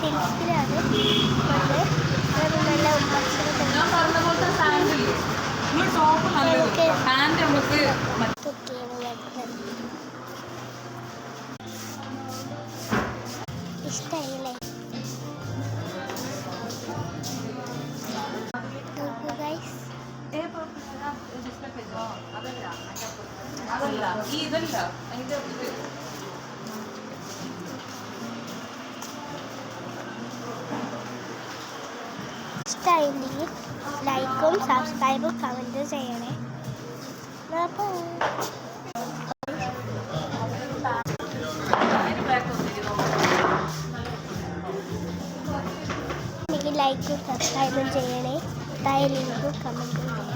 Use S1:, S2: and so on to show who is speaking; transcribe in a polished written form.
S1: സിൽക്കിലാണ് നല്ല ഇഷ്ടമായില്ലേ? നോക്കൂ ഗൈസ്, ഇഷ്ടമായില്ലെങ്കിൽ ലൈക്കും സബ്സ്ക്രൈബും കമൻറ്റും ചെയ്യണേ. ലൈക്കും സബ്സ്ക്രൈബും ചെയ്യണേ. ലിങ്കും കമൻറ്റും